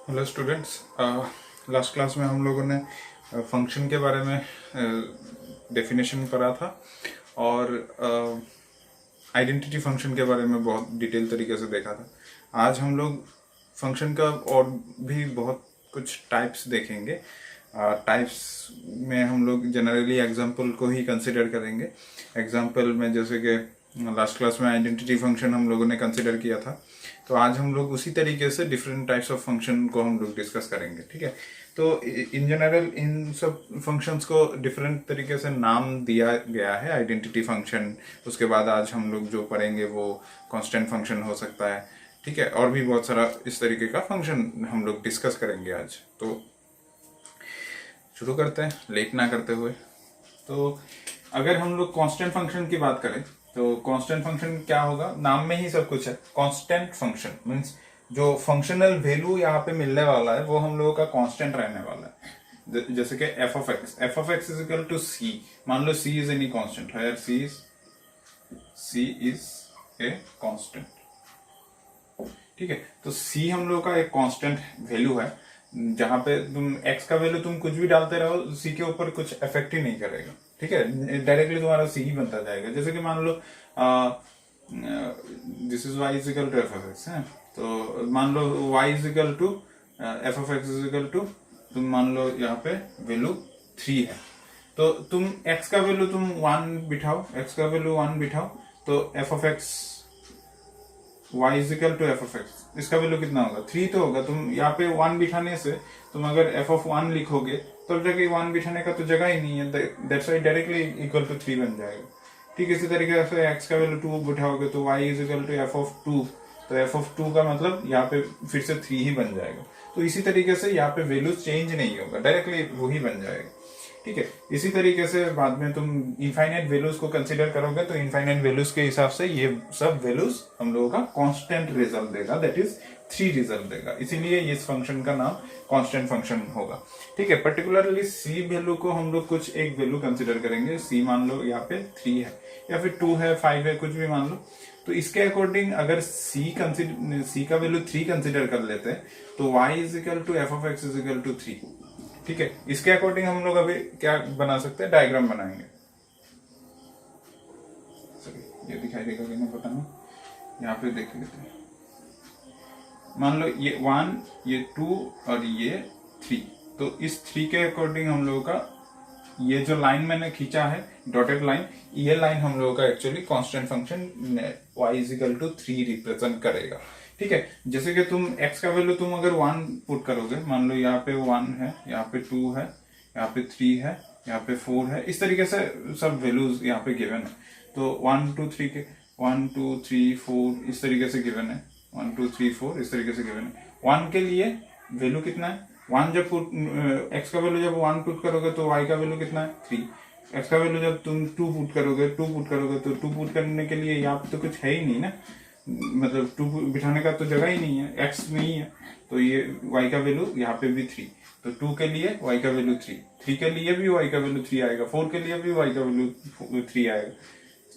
Hello students. Last class में हम लोगों ने फंक्शन के बारे में डेफिनेशन पढ़ा था और आइडेंटिटी फंक्शन के बारे में बहुत डिटेल तरीके से देखा था। आज हम लोग फंक्शन का और भी बहुत कुछ टाइप्स देखेंगे। टाइप्स में हम लोग जनरली एग्जांपल को ही कंसिडर करेंगे। एग्जांपल में जैसे कि लास्ट क्लास में आइडेंटिटी फंक्शन हम लोगों ने कंसिडर किया था, तो आज हम लोग उसी तरीके से डिफरेंट टाइप्स ऑफ फंक्शन को हम लोग डिस्कस करेंगे। ठीक है, तो इन जनरल इन सब फंक्शंस को डिफरेंट तरीके से नाम दिया गया है। आइडेंटिटी फंक्शन, उसके बाद आज हम लोग जो पढ़ेंगे वो कांस्टेंट फंक्शन हो सकता है। ठीक है, और भी बहुत सारा इस तरीके का फंक्शन हम लोग डिस्कस करेंगे आज। तो शुरू करते हैं लेट ना करते हुए। तो अगर हम लोग कांस्टेंट फंक्शन की बात करें तो कांस्टेंट फंक्शन क्या होगा, नाम में ही सब कुछ है। कांस्टेंट फंक्शन मीन्स जो फंक्शनल वैल्यू यहाँ पे मिलने वाला है वो हम लोगों का कांस्टेंट रहने वाला है। जैसे कि F of X is equal to C. मान लो C is any constant, here C is a constant. ठीक है, तो सी हम लोग का एक कांस्टेंट वैल्यू है जहां पे तुम एक्स का वैल्यू तुम कुछ भी डालते रहो, सी के ऊपर कुछ इफेक्ट ही नहीं करेगा। ठीक है, डायरेक्टली तुम्हारा सी ही बनता जाएगा। जैसे कि मान लो this is Y is equal to F of X है, तो मान लो Y is equal to F of X is equal to, तुम मान लो यहाँ पे वैल्यू 3 है, तो तुम एक्स का वैल्यू तुम 1 बिठाओ, एक्स का वैल्यू 1 बिठाओ, तो F of X y is equal to F of X, इसका वैल्यू कितना होगा 3 तो होगा। तुम यहाँ पे 1 बिठाने से तुम अगर एफ ऑफ 1 लिखोगे तो जगह 1 बिठाने का तो जगह ही नहीं है, that's Y directly equal to 3 बन जाएगा। ठीक, इसी तरीके से x का वैल्यू 2 बिठाओगे तो y is equal to F of 2, तो एफ ऑफ 2 का मतलब यहाँ पे फिर से 3 ही बन जाएगा। तो इसी तरीके से यहाँ पे वैल्यू चेंज नहीं होगा, डायरेक्टली वो ही बन जाएगा। ठीक है, इसी तरीके से बाद में तुम इनफाइनाइट वैल्यूज को कंसीडर करोगे तो इनफाइनाइट वैल्यूज के हिसाब से ये सब वैल्यूज हम लोगों का कांस्टेंट रिजल्ट देगा, दैट इज 3 रिजल्ट देगा। इसीलिए इस फंक्शन का नाम कांस्टेंट फंक्शन होगा। ठीक है, पर्टिकुलरली सी वैल्यू को हम लोग कुछ एक वैल्यू कंसीडर करेंगे। सी मान लो यहाँ पे 3 है या फिर 2 है, 5 है, कुछ भी मान लो। तो इसके अकॉर्डिंग अगर सी का वैल्यू 3 कंसिडर कर लेते हैं तो y is equal to F of X is equal to 3। ठीक है, इसके अकॉर्डिंग हम लोग अभी क्या बना सकते हैं, डायग्राम बनाएंगे। ये दिखाई देगा कि नहीं पता नहीं, यहाँ पे देख लेते हैं। मान लो ये 1, ये 2 और ये 3, तो इस 3 के अकॉर्डिंग हम लोगों का ये जो लाइन मैंने खींचा है डॉटेड लाइन, ये लाइन हम लोगों का actually constant function y is equal to 3 represent करेगा। ठीक है, जैसे कि तुम x का वैल्यू तुम अगर 1 पुट करोगे, मान लो यहाँ पे 1 है, यहाँ पे 2 है, यहाँ पे 3 है, यहाँ पे 4 है, इस तरीके से सब वैल्यूज यहाँ पे गिवन है। तो 1 2 3 के 1 2 3 4 इस तरीके से गिवन है, 1 2 3 4 इस तरीके से गिवन है। 1 के लिए वैल्यू कितना है 1, जब x का वैल्यू जब 1 पुट करोगे तो y का वैल्यू कितना है 3। x का वैल्यू जब तुम 2 पुट करोगे तो 2 पुट करने के लिए यहाँ पे तो कुछ है ही नहीं ना, मतलब 2 बिठाने का तो जगह ही नहीं है, x नहीं है, तो ये y का वैल्यू यहाँ पे भी 3, तो 2 के लिए y का वैल्यू 3, 3 के लिए भी y का वैल्यू 3 आएगा, 4 के लिए भी y का वैल्यू 3 आएगा।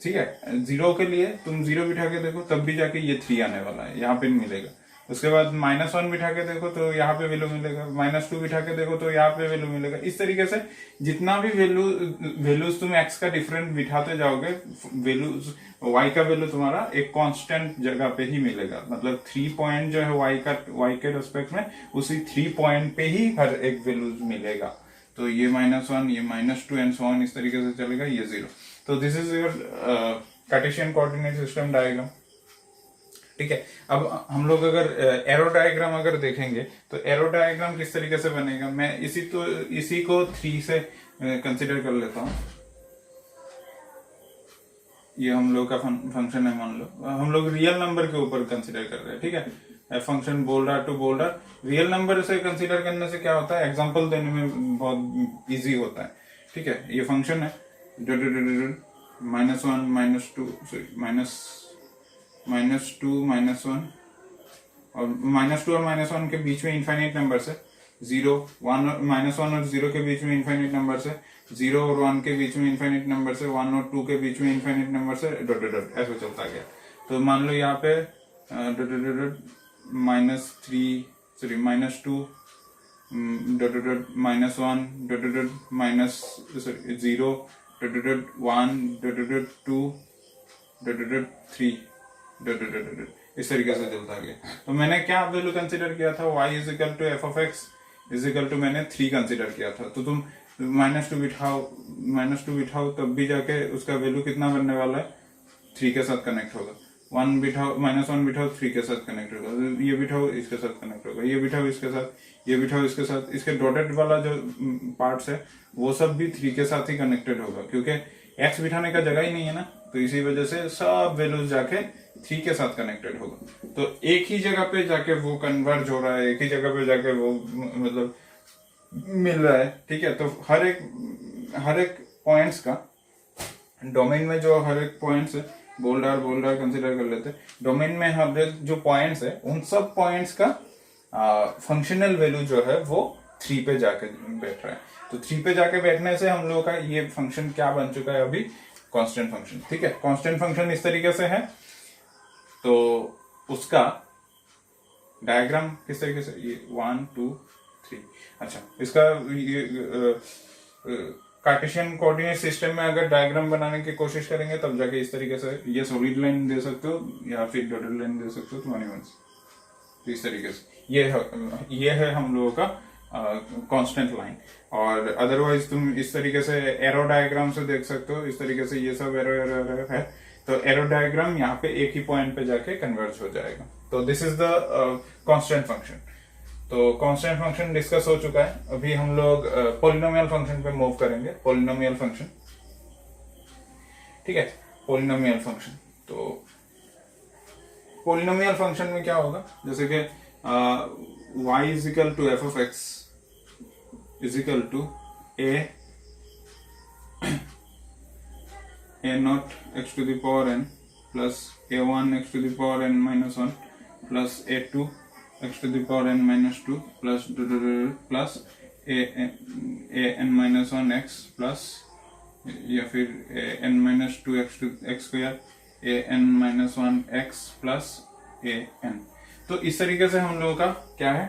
ठीक है, 0 के लिए तुम 0 बिठा के देखो तब भी जाके ये 3 आने वाला है, यहाँ पे मिलेगा। उसके बाद -1 बिठा के देखो तो यहाँ पे वैल्यू मिलेगा, -2 बिठा के देखो तो यहाँ पे वैल्यू मिलेगा। इस तरीके से जितना भी वैल्यूज तुम x का डिफरेंट बिठाते जाओगे, वैल्यूज y का वैल्यू तुम्हारा एक कांस्टेंट जगह पे ही मिलेगा। मतलब 3 पॉइंट जो है y के रेस्पेक्ट में, उसी 3 पॉइंट पे ही हर एक वैल्यूज मिलेगा। तो ये -1, ये -2 एंड सो ऑन, इस तरीके से चलेगा, ये 0। तो this is your Cartesian coordinate system diagram. ठीक है, अब हम लोग अगर एरो डायग्राम अगर देखेंगे तो एरो डायग्राम किस तरीके से बनेगा, मैं इसी को 3 से कंसिडर कर लेता हूं। ये हम लोग का फंक्शन है, मान लो हम लोग रियल नंबर के ऊपर कंसिडर कर रहे हैं। ठीक है, function bold R to bold R, real number से कंसिडर करने से क्या होता है, एग्जांपल देने में बहुत इजी होता है। ठीक है, ये फंक्शन है -1 -2 और -1 के बीच में इनफाइनाइट नंबर है, 0 1 -1 और 0 के बीच में इनफाइनाइट नंबर है, 0 और 1 के बीच में इनफाइनाइट नंबर है, 1 और 2 के बीच में इनफाइनाइट नंबर है, डॉट डॉट डॉट ऐसे चलता गया। तो मान लो यहाँ पे -3 sorry -2 dot dot dot -1 dot dot dot minus sorry 0 dot dot dot 1 dot dot dot 2 dot dot dot 3 dot dot dot dot, इस तरीके से चलता गया। तो मैंने क्या वैल्यू कंसिडर किया था, y is equal to F of X is equal to मैंने 3 कंसिडर किया था। तो तुम -2 बिठाओ तब भी जाके उसका वैल्यू कितना बनने वाला है, 3 के साथ कनेक्ट होगा। 1 बिठाओ -1 बिठाओ 3 के साथ कनेक्ट होगा, ये बिठाओ इसके साथ कनेक्ट होगा, ये बिठाओ इसके साथ, ये बिठाओ इसके साथ, इसके डॉटेड वाला जो पार्ट्स है वो सब भी 3 के साथ ही कनेक्टेड होगा, क्योंकि x बिठाने का जगह ही नहीं है ना, तो इसी वजह से सब वैल्यूज जाके 3 के साथ कनेक्टेड होगा। तो एक ही जगह पे जाके वो कन्वर्ज हो रहा है, एक ही जगह पे जाके वो मतलब मिल रहा है, ठीक है। तो हर एक पॉइंट्स का डोमेन में जो हर एक पॉइंट्स है, बोल्ड आर कंसिडर कर लेते हैं, डोमेन में हर एक जो पॉइंट्स है उन सब पॉइंट्स का फंक्शनल वैल्यू जो है वो 3 पे जाके बैठ रहा है। तो 3 पे जाके बैठने से हम लोगों का ये फंक्शन क्या बन चुका है अभी, कांस्टेंट फंक्शन, ठीक है। कांस्टेंट फंक्शन इस तरीके से है, तो उसका डायग्राम किस तरीके से, ये 1 2 3, अच्छा इसका कार्टेशियन कोऑर्डिनेट सिस्टम में अगर डायग्राम बनाने की कोशिश करेंगे तब जाके इस तरीके से ये सॉलिड लाइन दे सकते हो या फिर डॉटेड लाइन दे सकते हो, तुम्हारी मन से। तो इस तरीके से ये है हम लोगों का कांस्टेंट लाइन। और अदरवाइज तुम इस तरीके से एरो डायग्राम से देख सकते हो, इस तरीके से ये सब एरो है, तो एरो डायग्राम यहाँ पे एक ही पॉइंट पे जाके कन्वर्ज हो जाएगा। तो this is the constant function. तो कांस्टेंट फंक्शन डिस्कस हो चुका है, अभी हम लोग पॉलिनोमियल फंक्शन पे मूव करेंगे। पॉलिनोमियल फंक्शन, ठीक है, पॉलिनोमियल फंक्शन। तो पॉलिनोमियल फंक्शन में क्या होगा, जैसे कि y is equal to F of X is equal to a naught x to the power n plus a1 x to the power n minus 1 plus a2 x to the power n minus 2 plus a n minus 1 x plus या फिर a n minus 2 x to x square a n minus 1 x plus a n। तो इस तरीके से हम लोगों का क्या है,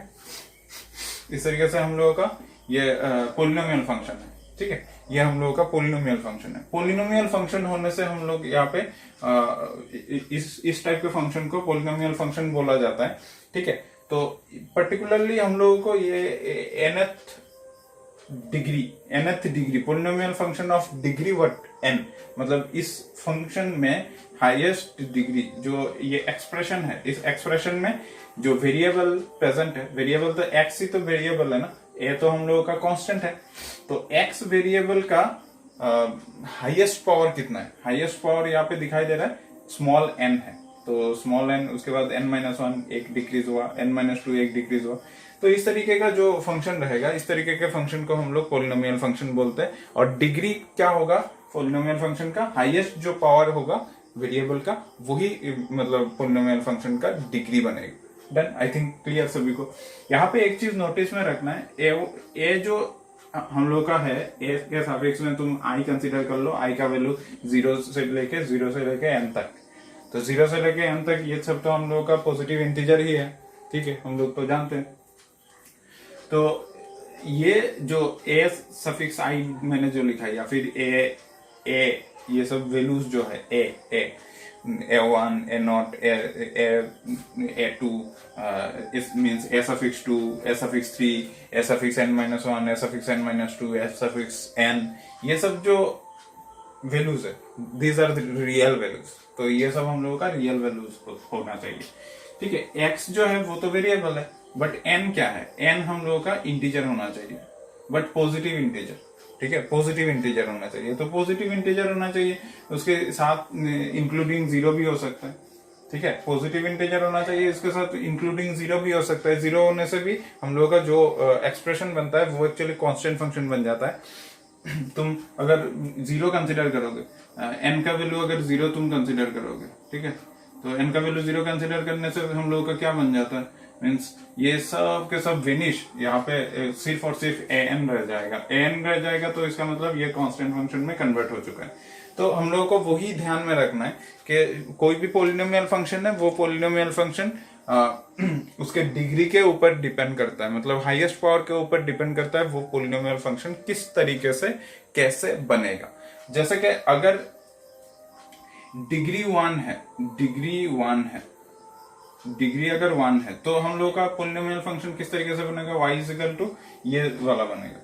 इस तरीके से हम लोगों का ये पॉलिनोमियल फंक्शन है, ठीक है। ये हम लोगों का पॉलिनोमियल फंक्शन है। पॉलिनोमियल फंक्शन होने से हम लोग यहाँ पे इस टाइप के फंक्शन को पॉलिनोमियल फंक्शन बोला जाता है, ठीक है। तो पर्टिकुलरली हम लोगों को ये nth degree polynomial function of degree what n, मतलब इस फंक्शन में हाईएस्ट डिग्री जो ये एक्सप्रेशन है, इस एक्सप्रेशन में जो वेरिएबल प्रेजेंट है, वेरिएबल तो x ही तो वेरिएबल है ना, a तो हम लोगों का कांस्टेंट है, तो x वेरिएबल का हाईएस्ट पावर कितना है, हाईएस्ट पावर यहाँ पे दिखाई दे रहा है स्मॉल n है। तो स्मॉल n, उसके बाद n-1 एक डिक्रीज हुआ, n-2 एक डिक्रीज हुआ। तो इस तरीके का जो फंक्शन रहेगा, इस तरीके के फंक्शन को हम लोग पॉलिनोमियल फंक्शन बोलते हैं। और डिग्री क्या होगा पॉलिनोमियल फंक्शन का, हाईएस्ट जो पावर होगा वेरिएबल का वही मतलब पॉलिनोमियल फंक्शन का डिग्री बनेगा। डन, आई थिंक क्लियर सभी को। यहाँ पे एक चीज नोटिस में रखना है, ए जो हम लोग का है, ए के सापेक्ष में तुम आई कंसीडर कर लो, आई का वैल्यू 0 से लेके n तक। तो 0 से लेके n तक ये सब तो हम लोग का पॉजिटिव इंटीजर ही है, ठीक है, हम लोग तो जानते हैं। तो ये जो ए सफिक्स आई मैंने जो लिखा है, या फिर ए ये सब वैल्यूज जो है a1 a0 a2 it means a suffix 2 a suffix 3 a suffix n-1 a suffix n-2 a suffix n, ये सब जो वैल्यूज है these are the real values। तो ये सब हम लोगों का रियल वैल्यूज होना चाहिए, ठीक है। x जो है वो तो वेरिएबल है, बट n क्या है, n हम लोगों का इंटीजर होना चाहिए, बट पॉजिटिव इंटीजर, ठीक है, पॉजिटिव इंटीजर होना चाहिए। तो पॉजिटिव इंटीजर होना चाहिए, उसके साथ इंक्लूडिंग 0 भी हो सकता है, ठीक है। पॉजिटिव इंटीजर होना चाहिए, इसके साथ इंक्लूडिंग 0 भी हो सकता है। 0 होने से भी हम लोगों का जो एक्सप्रेशन बनता है वो एक्चुअली कांस्टेंट फंक्शन बन जाता है। तुम अगर 0 कंसिडर करोगे, n का वैल्यू अगर 0 तुम कंसिडर करोगे, ठीक है, तो n का वैल्यू 0 कंसिडर करने से हम लोगों का क्या बन जाता है, मीन्स ये सब के सब विनिश, यहाँ पे सिर्फ और सिर्फ an रह जाएगा, तो इसका मतलब ये कांस्टेंट फंक्शन में कन्वर्ट हो चुका है। तो हम लोगों को वही ध्यान में रखना है कि कोई भी पॉलिनोमियल फंक्शन है वो पॉलिनोमियल फंक्शन उसके डिग्री के ऊपर डिपेंड करता है, मतलब हाईएस्ट पावर के ऊपर डिपेंड करता है वो पोलिनोमियल फंक्शन किस तरीके से कैसे बनेगा। जैसे कि अगर डिग्री 1 है, डिग्री अगर 1 है तो हम लोग का पोलिनोमियल फंक्शन किस तरीके से बनेगा, y इज इक्वल टू ये वाला बनेगा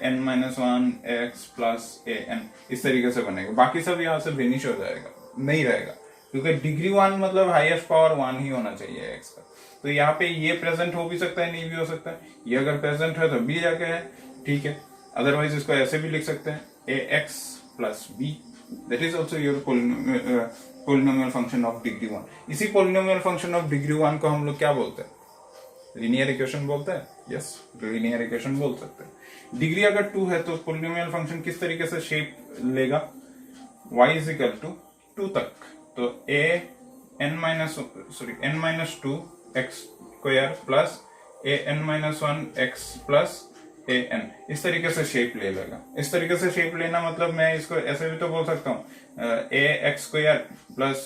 an-1 x प्लस an, इस तरीके से बनेगा। बाकी सब यहाँ से फिनिश हो जाएगा, नहीं रहेगा, क्योंकि डिग्री 1 मतलब हाईएस्ट पावर 1 ही होना चाहिए x का। तो यहाँ पे ये प्रेजेंट हो भी सकता है, नहीं भी हो सकता है। ये अगर प्रेजेंट है तो b जाके है, ठीक है। अदरवाइज इसको ऐसे भी लिख सकते हैं ax plus b, that is also your polynomial function of degree 1। इसी पोलिनोमियल फंक्शन ऑफ डिग्री 1 को हम लोग क्या बोलते हैं, लीनियर इक्वेशन बोलते हैं। यस, लीनियर इक्वेशन बोल सकते हैं। डिग्री अगर 2 है तो पोलिनोमियल फंक्शन किस तरीके से शेप लेगा, y इज इक्वल टू 2 तक, तो n-2 x square plus an-1 x plus an, इस तरीके से शेप ले लेगा। इस तरीके से शेप लेना मतलब मैं इसको ऐसे भी तो बोल सकता हूँ ax square plus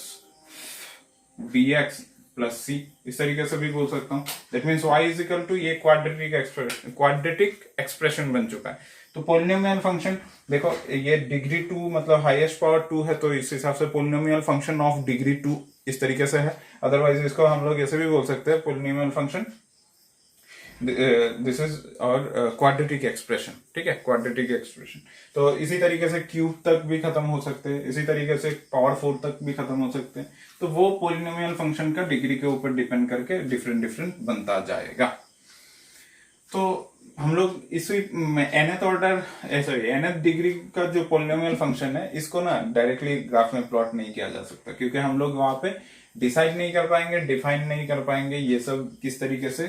bx plus c, इस तरीके से भी बोल सकता हूँ। That means y is equal to ये क्वाड्रेटिक एक्सप्रेशन बन चुका है। तो पोलिनोमियल फंक्शन देखो, ये डिग्री 2 मतलब हाईएस्ट पावर 2 है, तो इस हिसाब से पोलिनोमियल फंक्शन ऑफ डिग्री 2 इस तरीके से है। अदरवाइज इसको हम लोग ऐसे भी बोल सकते हैं, पोलिनोमियल फंक्शन दिस इज और क्वाड्रेटिक एक्सप्रेशन, ठीक है, क्वाड्रेटिक एक्सप्रेशन। तो इसी तरीके से क्यूब तक भी खत्म हो सकते हैं, इसी तरीके से पावर 4 तक भी खत्म हो सकते हैं। तो वो पोलिनोमियल फंक्शन का डिग्री के ऊपर डिपेंड करके डिफरेंट बनता जाएगा। तो हम लोग इसी nth order sorry nth degree का जो पोलिनोमियल फंक्शन है, इसको ना डायरेक्टली ग्राफ में प्लॉट नहीं किया जा सकता, क्योंकि हम लोग वहां पे डिसाइड नहीं कर पाएंगे, डिफाइन नहीं कर पाएंगे ये सब किस तरीके से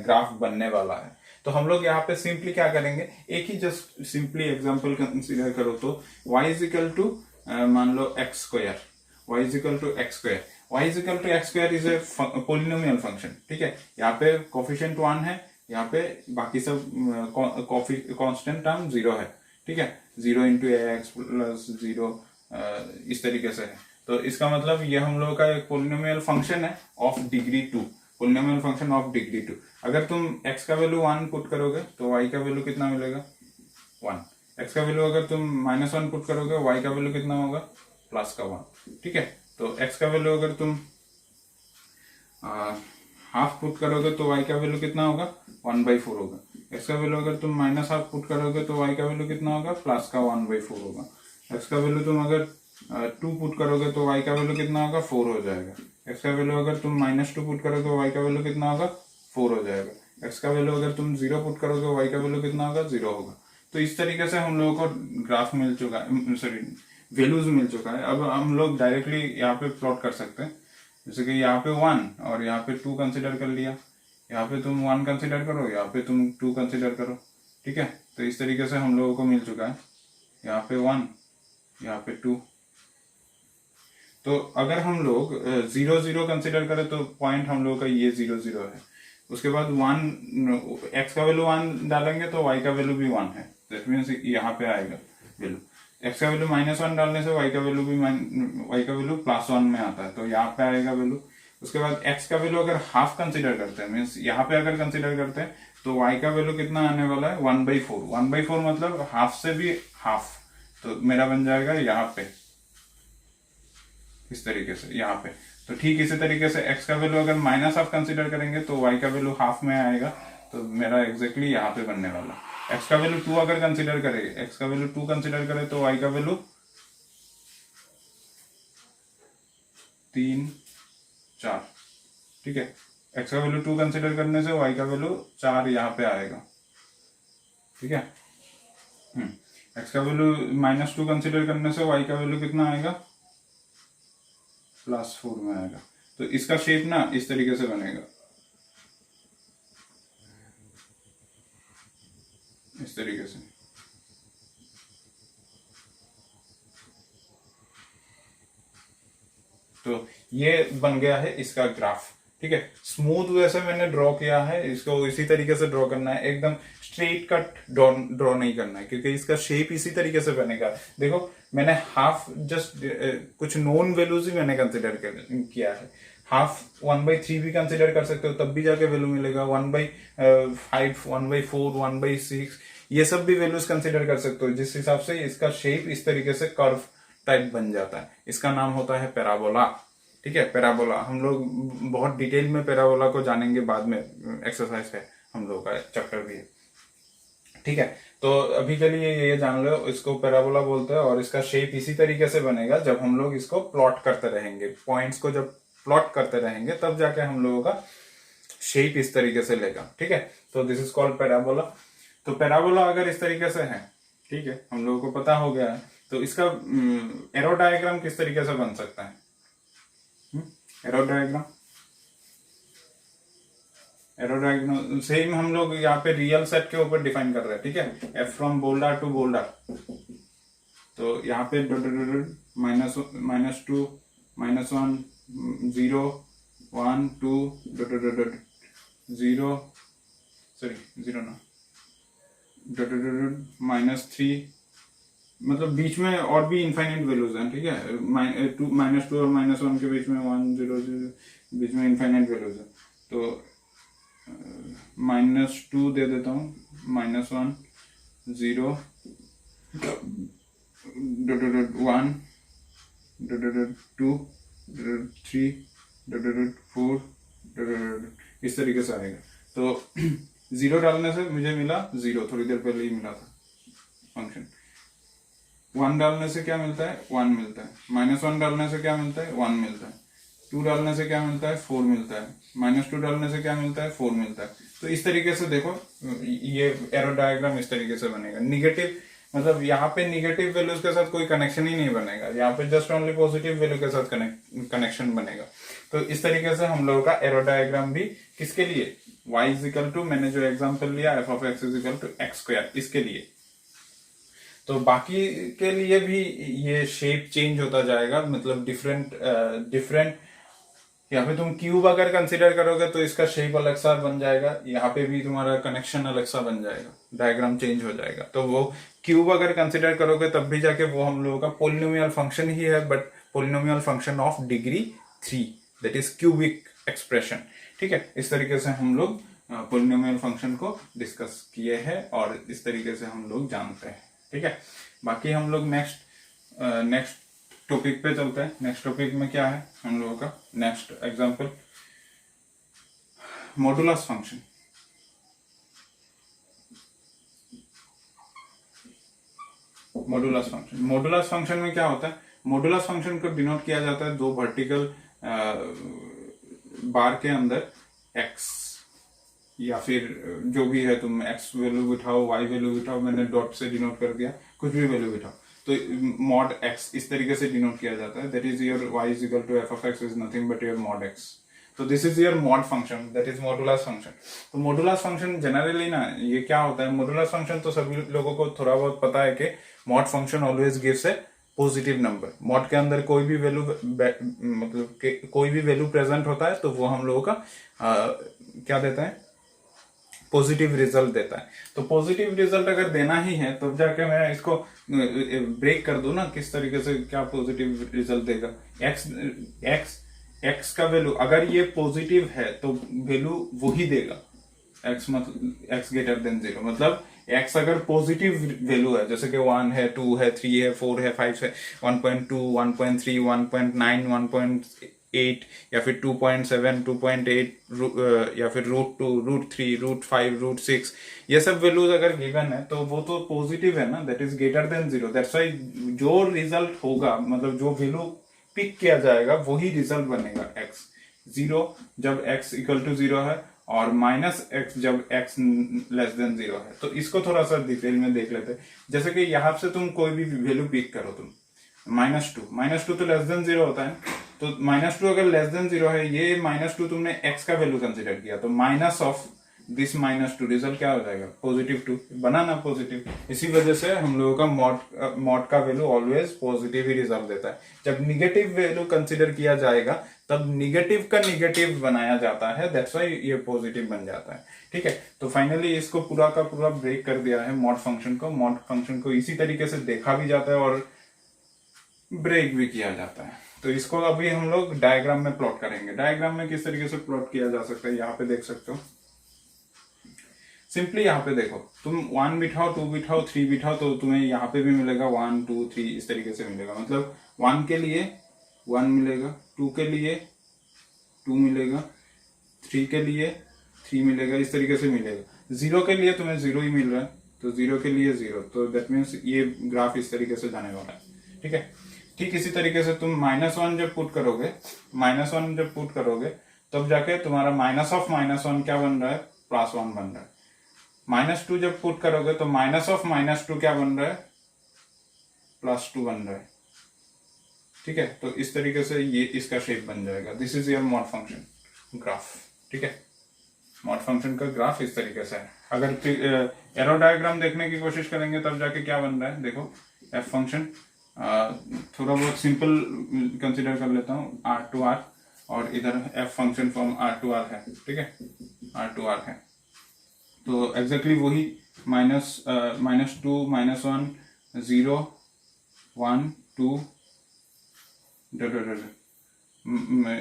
ग्राफ बनने वाला है। तो हम लोग यहाँ पे सिंपली क्या करेंगे, एक ही जस्ट सिंपली एग्जांपल कंसीडर करो तो y इज इक्वल टू मान लो x square, y is equal to x square, y is equal to x square is a polynomial function, ठीक है। यहाँ पे कोफिशिएंट 1 है, यहाँ पे बाकी सब कांस्टेंट टर्म 0 है, ठीक है। 0 इंटू एक्स प्लस 0 इस तरीके से है। तो इसका मतलब ये हम लोगों का एक पोलिनोमियल फंक्शन है of degree 2, polynomial function of degree 2। अगर तुम x का वैल्यू 1 पुट करोगे तो y का वैल्यू कितना मिलेगा, 1। x का वैल्यू अगर तुम -1 पुट करोगे, y का वैल्यू कितना होगा, प्लस का 1, ठीक है। तो x का वैल्यू अगर तुम हाफ पुट करोगे तो y का वैल्यू कितना होगा, 1/4 होगा। x का वैल्यू अगर तुम -हाफ पुट करोगे तो y का वैल्यू कितना होगा, प्लस का 1/4 होगा। x का वैल्यू तुम अगर 2 पुट करोगे तो y का वैल्यू कितना होगा, 4 हो जाएगा। x का वैल्यू अगर तुम -2 पुट करोगे तो y का वैल्यू कितना होगा, 4 हो जाएगा। x का वैल्यू अगर तुम 0 पुट करोगे y का वैल्यू कितना होगा, 0 होगा। तो इस तरीके से हम लोगों को ग्राफ मिल चुका है, सॉरी वैल्यूज मिल चुका है। अब हम लोग डायरेक्टली यहाँ पे प्लॉट कर सकते हैं, जैसे कि यहाँ पे 1 और यहाँ पे 2 कंसिडर कर लिया, यहाँ पे तुम 1 कंसिडर करो, यहाँ पे तुम 2 कंसिडर करो, ठीक है। तो इस तरीके से हम लोगों को मिल चुका है, यहाँ पे 1, यहाँ पे 2। तो अगर हम लोग 0 0 कंसिडर करें तो पॉइंट हम लोग का ये 0 0 है। उसके बाद 1 x का वैल्यू 1 डालेंगे तो y का वैल्यू भी 1 है, दैट मीन्स यहाँ पे आएगा वैल्यू। x का वैल्यू -1 डालने से y का वैल्यू भी +1 में आता है, तो यहाँ पे आएगा वैल्यू। उसके बाद x का वैल्यू अगर हाफ कंसिडर करते हैं, मीन्स यहाँ पे अगर कंसिडर करते हैं तो y का वैल्यू कितना आने वाला है, 1/4। 1/4 मतलब हाफ से भी हाफ, तो मेरा बन जाएगा यहाँ पे इस तरीके से, यहाँ पे। तो ठीक इसी तरीके से x का वैल्यू अगर -हाफ कंसिडर करेंगे तो y का वैल्यू हाफ में आएगा, तो मेरा एग्जैक्टली यहाँ पे बनने वाला। x का वैल्यू 2 अगर कंसिडर करें, x का वैल्यू 2 कंसिडर करें तो y का वैल्यू 3 4, ठीक है। x का वैल्यू 2 कंसिडर करने से y का वैल्यू 4 यहाँ पे आएगा, ठीक है। x का वैल्यू -2 कंसिडर करने से y का वैल्यू कितना आएगा, +4 में आएगा। तो इसका शेप ना इस तरीके से बनेगा, इस तरीके से। तो ये बन गया है इसका ग्राफ, ठीक है। स्मूथ वैसे मैंने ड्रॉ किया है, इसको इसी तरीके से ड्रॉ करना है, एकदम स्ट्रेट कट ड्रॉ नहीं करना है, क्योंकि इसका शेप इसी तरीके से बनेगा। देखो मैंने हाफ जस्ट कुछ नोन वैल्यूज ही मैंने कंसिडर किया है, हाफ 1/3 भी कंसिडर कर सकते हो, तब भी जाके वैल्यू मिलेगा। 1/5, 1/4, 1/6, ये सब भी वैल्यूज कंसिडर कर सकते हो, जिस हिसाब से इसका शेप इस तरीके से कर्व टाइप बन जाता है। इसका नाम होता है पैराबोला। ठीक है, पैराबोला हम लोग बहुत डिटेल में पैराबोला को जानेंगे बाद में, एक्सरसाइज है हम लोग का चैप्टर भी है। ठीक है, तो अभी के लिए ये जान लो, इसको पैराबोला बोलते हैं और इसका शेप इसी तरीके से बनेगा जब हम लोग इसको प्लॉट करते रहेंगे। पॉइंट्स को जब प्लॉट करते रहेंगे तब जाके हम लोगों का शेप इस तरीके से लेगा। ठीक है, तो दिस इज कॉल्ड पैराबोला। तो पैराबोला अगर इस तरीके से है, ठीक है, हम लोगों को पता हो गया है, तो इसका एरो डायग्राम किस तरीके से बन सकता है? एरो डायग्राम सेम हम लोग यहाँ पे रियल सेट के ऊपर डिफाइन कर रहे हैं। ठीक है, F from bold R to bold R, तो यहाँ पे -2 -1 0 1 2 0 सॉरी 0 ना -3, मतलब बीच में और भी इनफाइनाइट वैल्यूज हैं। ठीक है, -2 और -1 के बीच में 1 0 0 बीच में इनफाइनाइट वैल्यूज है, तो -2 दे देता हूँ, -1 0 1 2 3 4 इस तरीके से आएगा। तो 0 डालने से मुझे मिला 0, थोड़ी देर पहले ही मिला था फंक्शन। 1 डालने से क्या मिलता है? 1 मिलता है। -1 डालने से क्या मिलता है? 1 मिलता है। 2 डालने से क्या मिलता है? 4 मिलता है। -2 डालने से क्या मिलता है? 4 मिलता है। तो इस तरीके से देखो, ये एरो डायग्राम इस तरीके से बनेगा। निगेटिव मतलब यहाँ पे निगेटिव वैल्यूज के साथ कोई कनेक्शन ही नहीं बनेगा, यहाँ पे जस्ट ओनली पॉजिटिव वैल्यू के साथ कनेक्शन बनेगा। तो इस तरीके से हम लोगों का एरो डायग्राम भी किसके लिए? y इजिकल टू, मैंने जो एग्जांपल लिया f(x) इजिकल टू x², इसके लिए। तो बाकी के लिए भी ये शेप चेंज होता जाएगा, मतलब डिफरेंट यहाँ पे तुम क्यूब अगर कंसिडर करोगे तो इसका शेप अलग सा बन जाएगा, यहाँ पे भी तुम्हारा कनेक्शन अलग सा बन जाएगा, डायग्राम चेंज हो जाएगा। तो वो क्यूब अगर कंसिडर करोगे तब भी जाके वो हम लोगों का पोलिनोमियल फंक्शन ही है, but polynomial function of degree 3, that is cubic expression. ठीक है, इस तरीके से हम लोग पोलिनोमियल फंक्शन को डिस्कस किए हैं और इस तरीके से हम लोग जानते हैं। ठीक है, बाकी हम लोग नेक्स्ट टॉपिक पे चलते हैं। नेक्स्ट टॉपिक में क्या है हम लोगों का? Next example, modulus function. Modulus function में क्या होता है? मॉडुलस फंक्शन को डिनोट किया जाता है 2 वर्टिकल बार के अंदर x, या फिर जो भी है, तुम x वैल्यू बिठाओ, y वैल्यू बिठाओ, मैंने डॉट से डिनोट कर दिया, कुछ भी वैल्यू बिठाओ, तो मॉड x इस तरीके से डिनोट किया जाता है। That is your y is equal to f(x) is nothing but your mod x। तो this is your mod function, that is modulus function. तो मॉडुलस फंक्शन जनरली ना, ये क्या होता है? मॉडुलस फंक्शन तो सभी लोगों को थोड़ा बहुत पता है कि मॉड फंक्शन ऑलवेज गिव्स ए पॉजिटिव नंबर। मॉड के अंदर कोई भी वैल्यू, मतलब कोई भी वैल्यू प्रेजेंट होता है तो वो हम लोगों का क्या देता है? पॉजिटिव रिजल्ट देता है। तो पॉजिटिव रिजल्ट अगर देना ही है तो जाके मैं इसको ब्रेक कर दूं ना, किस तरीके से क्या पॉजिटिव रिजल्ट देगा? एक्स का वैल्यू अगर ये पॉजिटिव है तो वैल्यू वही देगा, एक्स मतलब एक्स ग्रेटर देन 0, मतलब एक्स अगर पॉजिटिव वैल्यू है, जैसे कि 1 है, 2 है, 3 है, 4 है, 5 है, 1.2 1.3 1.9 1.8 या फिर 2.7 2.8 या फिर √2 √3 √5 √6, ये सब वैल्यूज अगर गिवन है तो वो तो पॉजिटिव है ना, that is greater than 0। That's why जो रिजल्ट होगा, मतलब जो वैल्यू पिक किया जाएगा वही रिजल्ट बनेगा। x 0 जब x इक्वल टू 0 है और -x जब x लेस देन 0 है। तो इसको थोड़ा सा डिटेल में देख लेते हैं। जैसे कि यहाँ से तुम कोई भी वैल्यू पिक करो, तुम -2 तो लेस देन 0 होता है, तो -2 अगर लेस देन 0 है, ये -2 तुमने x का वैल्यू कंसिडर किया, तो माइनस ऑफ दिस -2 रिजल्ट क्या हो जाएगा? +2 बना ना, पॉजिटिव। इसी वजह से हम लोगों का मॉड का वैल्यू ऑलवेज पॉजिटिव ही रिजल्ट देता है। जब निगेटिव वैल्यू कंसिडर किया जाएगा तब निगेटिव का निगेटिव बनाया जाता है, दैट्स व्हाई ये पॉजिटिव बन जाता है। ठीक है, तो फाइनली इसको पूरा का पूरा ब्रेक कर दिया है मॉड फंक्शन को। मॉड फंक्शन को इसी तरीके से देखा भी जाता है और ब्रेक भी किया जाता है। तो इसको अभी हम लोग डायग्राम में प्लॉट करेंगे। डायग्राम में किस तरीके से प्लॉट किया जा सकता है, यहाँ पे देख सकते हो। सिंपली यहाँ पे देखो, तुम 1 बिठाओ, 2 बिठाओ, 3 बिठाओ, तो तुम्हें यहाँ पे भी मिलेगा 1 2 3 इस तरीके से मिलेगा। मतलब 1 के लिए 1 मिलेगा, 2 के लिए 2 मिलेगा, 3 के लिए 3 मिलेगा, इस तरीके से मिलेगा। 0 के लिए तुम्हें 0 ही मिल रहा है, तो 0 के लिए 0, तो दैट मीन्स ये ग्राफ इस तरीके से जाने वाला है। ठीक है, ठीक इसी तरीके से तुम -1 जब पुट करोगे, -1 जब पुट करोगे, तब जाके तुम्हारा -1 क्या बन रहा है, +1 बन रहा है। -2 जब पुट करोगे तो -2 क्या बन रहा है, +2 बन रहा है। ठीक है, तो इस तरीके से ये इसका शेप बन जाएगा। This is your mod function graph. ठीक है, मॉड फंक्शन का ग्राफ इस तरीके से है। अगर एरो डायग्राम देखने की कोशिश करेंगे तब जाके क्या बन रहा है, देखो एफ फंक्शन थोड़ा बहुत सिंपल कंसिडर कर लेता हूँ, R2R, और इधर एफ फंक्शन फ्रॉम R2R है। ठीक है, R2R है, तो एग्जैक्टली वही -2 -1 0 1 2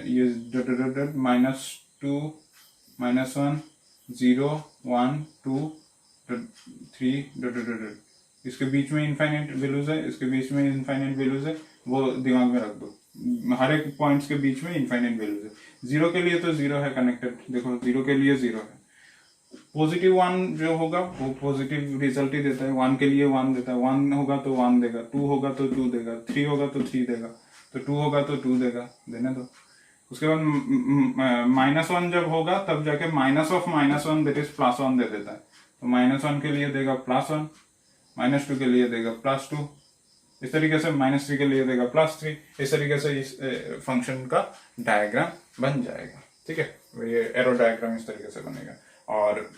ये -2 -1 0 1 2 3 इसके बीच में इनफाइनाइट वैल्यूज है, इसके बीच में इनफाइनाइट वैल्यूज है, वो दिमाग में रख दो। हर एक पॉइंट्स के बीच में इनफाइनाइट वैल्यूज है। 0 के लिए तो 0 है कनेक्टेड, देखो 0 के लिए 0 है। +1 जो होगा वो पॉजिटिव रिजल्ट ही देता है, 1 के लिए 1 देता है, 1 होगा तो 1 देगा, 2 होगा तो 2 देगा, 3 होगा तो 3 देगा, तो 2 होगा तो 2 देगा, देने दो। उसके बाद -1 जब होगा तब जाके -1 दैट इज +1 दे देता है, तो -1 के लिए देगा +1, -2 के लिए देगा +2, इस तरीके से -3 के लिए देगा +3, इस तरीके से इस फंक्शन का डायग्राम बन जाएगा। ठीक है, ये एरो डायग्राम इस तरीके से बनेगा, और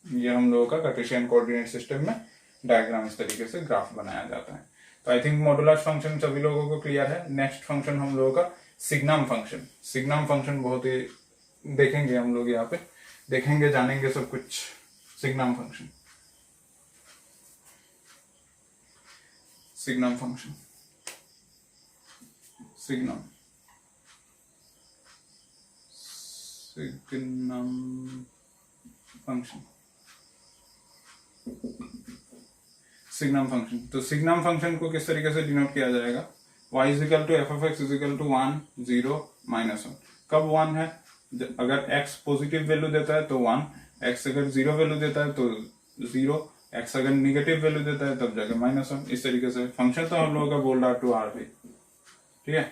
ये हम लोगों का कार्टेशियन कोऑर्डिनेट सिस्टम में डायग्राम इस तरीके से ग्राफ बनाया जाता है। तो आई थिंक मॉडुलस फंक्शन सभी लोगों को क्लियर है। नेक्स्ट फंक्शन हम लोगों का सिग्नम फंक्शन। सिग्नम फंक्शन बहुत ही देखेंगे हम लोग, यहाँ पे देखेंगे, जानेंगे सब कुछ। Signum function, signum function, signum function, signum function. तो सिग्नम फंक्शन को किस तरीके से डिनोट किया जाएगा, y = f(x) = 1 0 -1। कब 1 है, अगर x पॉजिटिव वैल्यू देता है तो 1, x अगर 0 वैल्यू देता है तो 0, x अगर निगेटिव वैल्यू देता है तब जाके -1। इस तरीके से फंक्शन तो हम लोगों का बोल्ड R2R भी। ठीक है,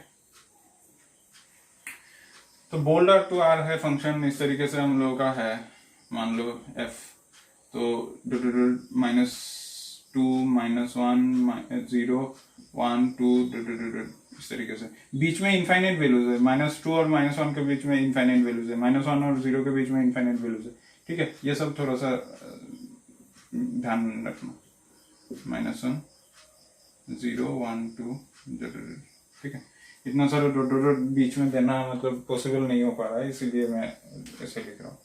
तो बोल्ड R2R है फंक्शन, इस तरीके से हम लोगों का है। मान लो f, तो -2 -1 0 1 2 इस तरीके से। बीच में इनफाइनाइट वैल्यूज है, -2 और -1 के बीच में इनफाइनाइट वैल्यूज है, -1 और 0 के बीच में इनफाइनाइट वैल्यूज है। ठीक है, ये सब थोड़ा सा ध्यान रखना। -1 0 1 2 ठीक है, इतना सारा डॉट बीच में देना मतलब पॉसिबल नहीं हो पा रहा है, इसीलिए मैं ऐसे लिख रहा हूँ,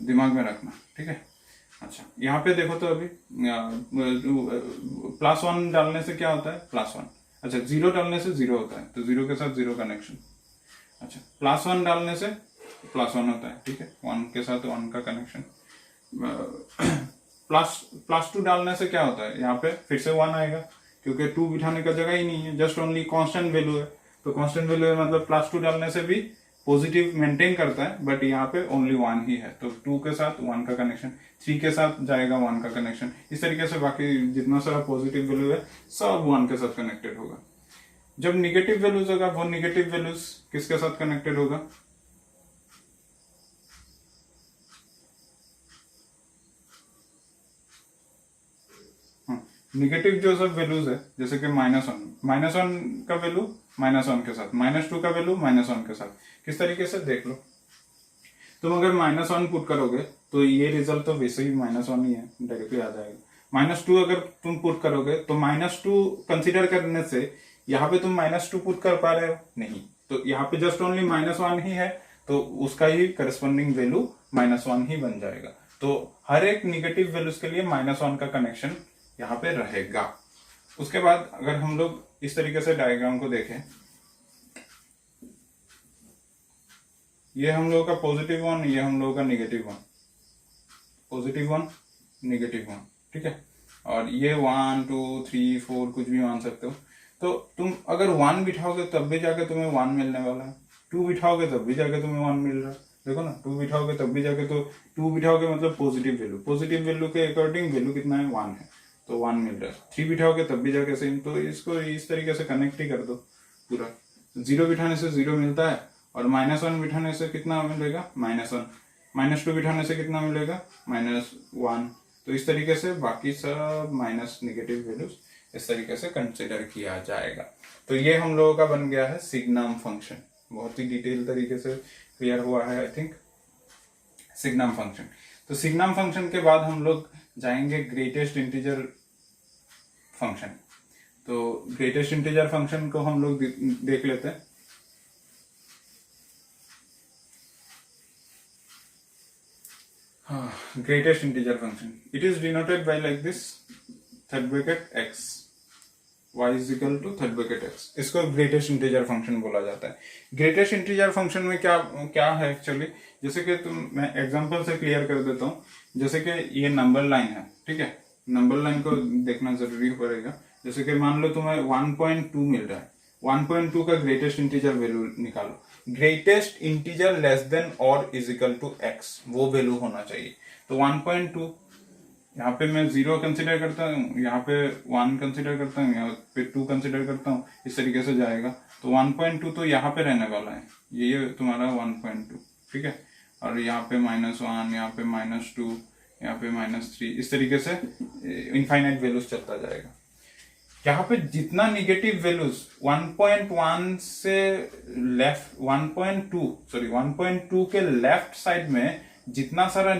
दिमाग में रखना। ठीक है, अच्छा यहाँ पे देखो, तो अभी +1 डालने से क्या होता है, +1। अच्छा, 0 डालने से 0 होता है, तो 0 के साथ 0 कनेक्शन। अच्छा, +1 डालने से +1 होता है। ठीक है, 1 के साथ 1 का कनेक्शन। +2 डालने से क्या होता है, यहाँ पे फिर से 1 आएगा, क्योंकि 2 बिठाने का जगह ही नहीं है, जस्ट ओनली कांस्टेंट वैल्यू है। तो कांस्टेंट वैल्यू है मतलब +2 डालने से भी पॉजिटिव मेंटेन करता है, बट यहाँ पे ओनली 1 ही है, तो 2 के साथ 1 का कनेक्शन, 3 के साथ जाएगा 1 का कनेक्शन। इस तरीके से बाकी जितना सारा पॉजिटिव वैल्यू है सब 1 के साथ कनेक्टेड होगा। जब निगेटिव वैल्यूज होगा, वो निगेटिव वैल्यूज किसके साथ कनेक्टेड होगा, निगेटिव जो सब वैल्यूज है, जैसे कि -1 का वैल्यू -1 के साथ, -2 का वैल्यू -1 के साथ। किस तरीके से देख लो, तुम अगर -1 पुट करोगे तो ये रिजल्ट तो वैसे ही -1 ही है, डायरेक्टली आ जाएगा। -2 अगर तुम पुट करोगे तो -2 कंसीडर करने से यहाँ पे तुम -2 पुट कर पा रहे हो नहीं, तो यहाँ पे जस्ट ओनली -1 ही है, तो उसका ही करस्पॉन्डिंग वैल्यू -1 ही बन जाएगा। तो हर एक निगेटिव वैल्यूज के लिए -1 का कनेक्शन यहाँ पे रहेगा। उसके बाद अगर हम लोग इस तरीके से डायग्राम को देखें, ये हम लोगों का पॉजिटिव 1, ये हम लोगों का -1, पॉजिटिव 1 -1, ठीक है। और ये 1 2 3 4 कुछ भी मान सकते हो। तो तुम अगर 1 बिठाओगे तब भी जाके तुम्हें 1 मिलने वाला है, 2 बिठाओगे तब भी जाके तुम्हें 1 मिल रहा है। देखो ना, 2 बिठाओगे तब भी जाके, तो 2 बिठाओगे मतलब पॉजिटिव वैल्यू, पॉजिटिव वैल्यू के अकॉर्डिंग वैल्यू कितना है, 1 है, तो 1 मिल रहा है। 3 बिठाओगे तब भी जाके सेम। तो इसको इस तरीके से कनेक्ट ही कर दो पूरा। 0 बिठाने से 0 मिलता है, और -1 बिठाने से कितना मिलेगा, -1, -2 बिठाने से कितना मिलेगा, -1। तो इस तरीके से बाकी सब माइनस नेगेटिव वैल्यूज इस तरीके से कंसिडर किया जाएगा। तो ये हम लोगों का बन गया है सिग्नम फंक्शन। बहुत ही डिटेल तरीके से क्लियर हुआ है आई थिंक सिग्नम फंक्शन। तो सिग्नम फंक्शन के बाद हम लोग जाएंगे ग्रेटेस्ट इंटीजर फंक्शन। तो ग्रेटेस्ट इंटीजर फंक्शन को हम लोग देख लेते हैं। Greatest integer function, it is denoted by like this, third bracket x, y is equal to third bracket x। इसको ग्रेटेस्ट इंटीजर फंक्शन बोला जाता है। ग्रेटेस्ट इंटीजर फंक्शन में क्या क्या है एक्चुअली, जैसे कि मैं एग्जांपल से क्लियर कर देता हूँ। जैसे कि ये नंबर लाइन है, ठीक है, नंबर लाइन को देखना जरूरी पड़ेगा। जैसे कि मान लो तुम्हें 1.2 मिल रहा है, 1.2 का ग्रेटेस्ट इंटीजर वैल्यू निकालो। ग्रेटेस्ट इंटीजर लेस देन और इज इक्वल टू x, वो वैल्यू होना चाहिए। तो 1.2, यहाँ पे मैं 0 कंसिडर करता हूँ, यहाँ पे 1 कंसिडर करता हूँ, यहाँ पे 2 कंसिडर करता हूँ, इस तरीके से जाएगा। तो 1.2 तो यहाँ पे रहने वाला है, ये तुम्हारा 1.2, ठीक है। और यहाँ पे -1, यहाँ पे -2, यहाँ पे -3, इस तरीके से इनफाइनाइट वैल्यूज चलता जाएगा। यहाँ पे जितना निगेटिव वैल्यूज 1.1 से लेफ्ट 1.2 के लेफ्ट साइड में जितना सारा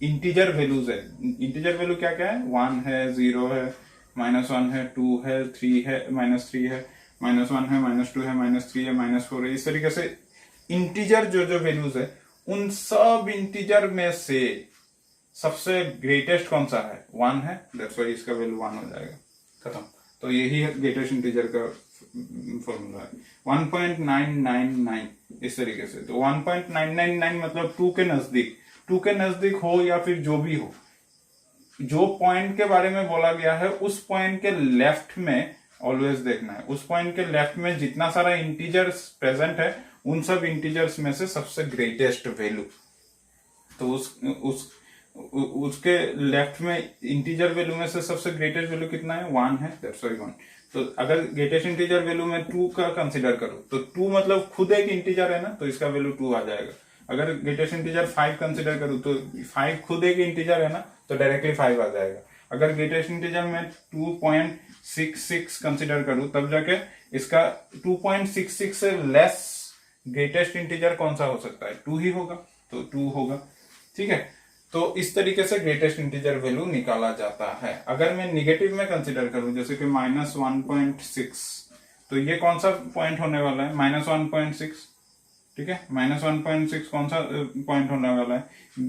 इंटीजर वैल्यूज है, इंटीजर वैल्यू क्या क्या है, 1 है, 0 है, -1 है, 2 है, 3 है, -3 है, -1 है, -2 है, -3 है, -4 है, इस तरीके से इंटीजर जो वैल्यूज है, उन सब इंटीजर में से सबसे ग्रेटेस्ट कौन सा है, 1 है, दैट्स व्हाई इसका वैल्यू 1 हो जाएगा, खत्म। तो यही है ग्रेटेस्ट इंटीजर का फॉर्मूला है, 1.999 इस तरीके से। तो 1.999 मतलब 2 के नजदीक, 2 के नजदीक हो या फिर जो भी हो, जो पॉइंट के बारे में बोला गया है उस पॉइंट के लेफ्ट में ऑलवेज देखना है। उस पॉइंट के लेफ्ट में जितना सारा इंटीजर्स प्रेजेंट है, उन सब इंटीजर्स में से सबसे ग्रेटेस्ट वैल्यू, तो उसके लेफ्ट में इंटीजर वैल्यू में से सबसे ग्रेटेस्ट वैल्यू कितना है, 1 है, दैट्स व्हाई 1। तो अगर ग्रेटेस्ट इंटीजर वैल्यू में 2 का कंसीडर करो, तो 2 मतलब खुद एक इंटीजर है ना, तो इसका वैल्यू 2 आ जाएगा। अगर ग्रेटेस्ट इंटीजर 5 कंसीडर करूं, तो 5 खुद एक इंटीजर है ना, तो डायरेक्टली 5 आ जाएगा। अगर ग्रेटेस्ट इंटीजर में 2.66 कंसीडर करूं, तब जाके इसका 2.66 से लेस ग्रेटेस्ट इंटीजर कौन सा हो सकता है, 2 ही होगा, तो 2 होगा, ठीक है। तो इस तरीके से ग्रेटेस्ट इंटीजर वैल्यू निकाला जाता है। अगर मैं निगेटिव में कंसीडर करूं, जैसे कि -1.6, तो ये कौन सा पॉइंट होने वाला है, -1.6, ठीक है। -1.6 कौन सा पॉइंट होने वाला है,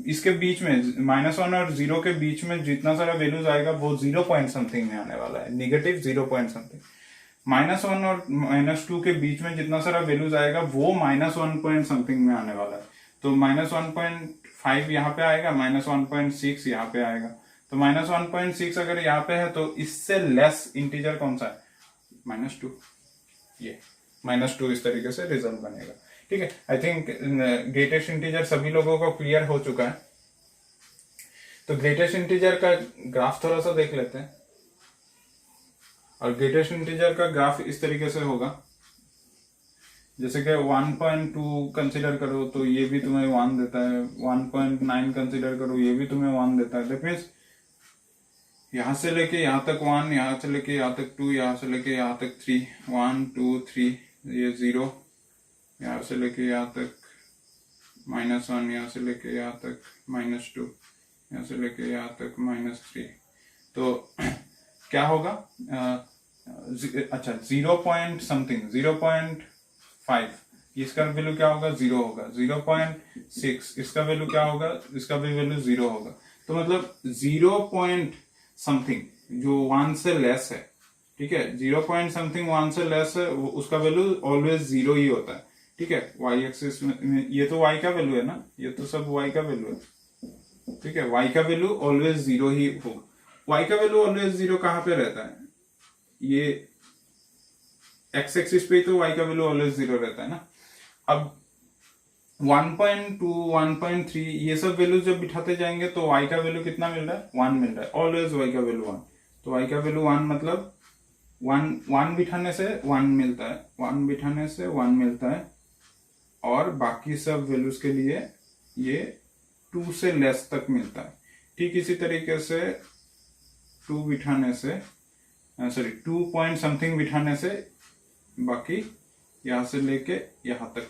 इसके बीच में -1 और 0 के बीच में जितना सारा वैल्यूज आएगा वो 0 पॉइंट समथिंग में आने वाला है, निगेटिव 0 पॉइंट समथिंग। -1 और -2 के बीच में जितना सारा वैल्यूज आएगा वो -1 पॉइंट समथिंग में आने वाला है। तो -1.5 यहाँ पे आएगा, -1.6 यहाँ पे आएगा। तो -1.6 अगर यहाँ पे है, तो इससे लेस इंटीजर कौन सा है, -2, ये -2 इस तरीके से रिजल्ट बनेगा, ठीक है। आई थिंक ग्रेटेस्ट इंटीजर सभी लोगों को क्लियर हो चुका है। तो ग्रेटेस्ट इंटीजर का ग्राफ थोड़ा सा देख लेते हैं। और ग्रेटेस्ट इंटीजर का ग्राफ इस तरीके से होगा, जैसे कि 1.2 कंसीडर करो तो ये भी तुम्हें 1 देता है, 1.9 कंसीडर करो ये भी तुम्हें 1 देता है। दैट मीन्स यहां से लेके यहाँ तक 1, यहाँ से लेके यहाँ तक 2, यहाँ से लेके यहाँ तक 3, 1 2 3, ये 0, यहाँ से लेके यहाँ तक -1, यहाँ से लेके यहाँ तक -2, यहाँ से लेके यहाँ तक -3। तो क्या होगा, अच्छा 0 पॉइंट समथिंग, 0.5, इसका वैल्यू क्या होगा, 0 होगा। 0.6 इसका वैल्यू क्या होगा, इसका भी वैल्यू 0 होगा। तो मतलब 0 पॉइंट समथिंग जो 1 से लेस है, ठीक है, 0 पॉइंट समथिंग 1 से लेस है, उसका वैल्यू ऑलवेज 0 ही होता है। ठीक है। वाई एक्सिस में ये तो वाई का वैल्यू है ना, ये तो सब वाई का वैल्यू है, ठीक है। वाई का वैल्यू ऑलवेज जीरो ही होगा। वाई का वैल्यू ऑलवेज जीरो कहाँ पे रहता है, ये एक्स एक्सिस पे तो वाई का वैल्यू ऑलवेज जीरो रहता है ना। अब 1.2 1.3 ये सब वैल्यू जब बिठाते जाएंगे तो y का वैल्यू कितना मिल रहा है, 1 मिल रहा है, ऑलवेज y का वैल्यू 1। तो y का वैल्यू 1 मतलब 1 बिठाने से 1 मिलता है, 1 बिठाने से 1 मिलता है, और बाकी सब वैल्यूज के लिए ये 2 से लेस तक मिलता है। ठीक इसी तरीके से 2 बिठाने से सॉरी 2 पॉइंट समथिंग बिठाने से बाकी यहां से लेके यहां तक,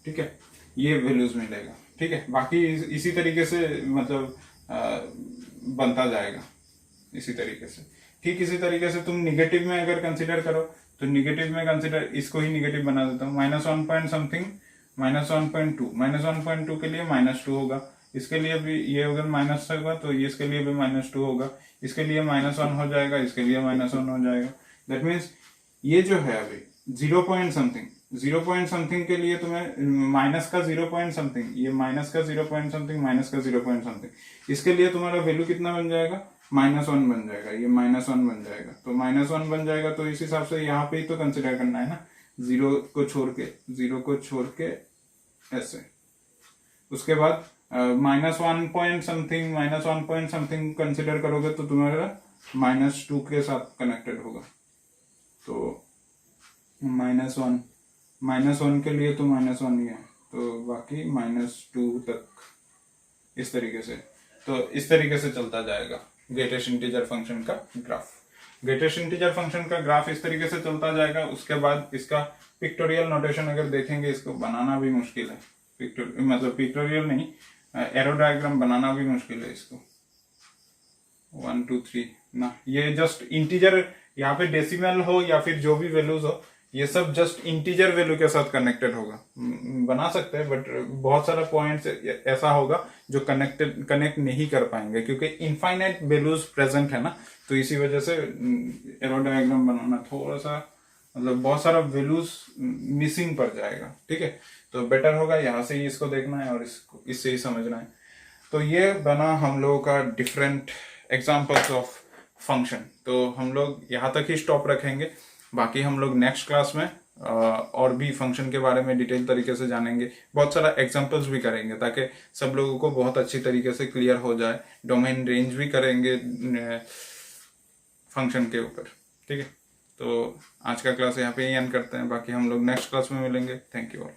ठीक है, ये वैल्यूज मिलेगा, ठीक है। बाकी इसी तरीके से मतलब बनता जाएगा इसी तरीके से। ठीक इसी तरीके से तुम निगेटिव में अगर कंसिडर करो तो निगेटिव में कंसिडर, इसको ही निगेटिव बना देता हूँ, -1 पॉइंट समथिंग -1.2, -1.2 के लिए -2 होगा, इसके लिए भी ये अगर माइनस होगा तो ये इसके लिए भी -2 होगा, इसके लिए -1 हो जाएगा, इसके लिए -1 हो जाएगा। दैट मीन्स ये जो है अभी 0 पॉइंट समथिंग के लिए तुम्हें माइनस का 0 पॉइंट समथिंग, ये माइनस का 0 पॉइंट समथिंग, माइनस का 0 पॉइंट समथिंग, इसके लिए तुम्हारा वैल्यू कितना बन जाएगा, -1 बन जाएगा, ये -1 बन जाएगा। तो -1 बन जाएगा तो इस हिसाब से यहाँ पे ही तो कंसिडर करना है ना, जीरो को छोड़ के ऐसे। उसके बाद -1 पॉइंट समथिंग कंसिडर करोगे तो तुम्हारा -2 के साथ कनेक्टेड होगा। तो -1 के लिए तो -1 ही है, तो बाकी -2 तक, इस तरीके से। तो इस तरीके से चलता जाएगा ग्रेटेस्ट इंटीजर फंक्शन का ग्राफ। ग्रेटेस्ट इंटीजर फंक्शन का ग्राफ इस तरीके से चलता जाएगा। उसके बाद इसका पिक्टोरियल नोटेशन अगर देखेंगे, इसको बनाना भी मुश्किल है, मतलब पिक्टोरियल नहीं, एरो डायग्राम बनाना भी मुश्किल है इसको। 1 2 3 ना, ये जस्ट इंटीजर, यहाँ पे डेसिमल हो या फिर जो भी वैल्यूज हो, ये सब जस्ट इंटीजर वैल्यू के साथ कनेक्टेड होगा। बना सकते हैं, बट बहुत सारा पॉइंट्स ऐसा होगा जो कनेक्ट नहीं कर पाएंगे, क्योंकि इनफाइनाइट वैल्यूज प्रेजेंट है ना, तो इसी वजह से एरो डायग्राम बनाना थोड़ा सा, मतलब बहुत सारा वैल्यूज मिसिंग पड़ जाएगा, ठीक है। तो बेटर होगा यहाँ से ही इसको देखना है और इसको इससे ही समझना है। तो ये बना हम लोगों का डिफरेंट एग्जाम्पल्स ऑफ फंक्शन। तो हम लोग यहाँ तक ही स्टॉप रखेंगे, बाकी हम लोग नेक्स्ट क्लास में और भी फंक्शन के बारे में डिटेल तरीके से जानेंगे, बहुत सारा एग्जांपल्स भी करेंगे ताकि सब लोगों को बहुत अच्छी तरीके से क्लियर हो जाए। डोमेन रेंज भी करेंगे फंक्शन के ऊपर, ठीक है। तो आज का क्लास यहाँ पे ही एंड करते हैं, बाकी हम लोग नेक्स्ट क्लास में मिलेंगे। Thank you all.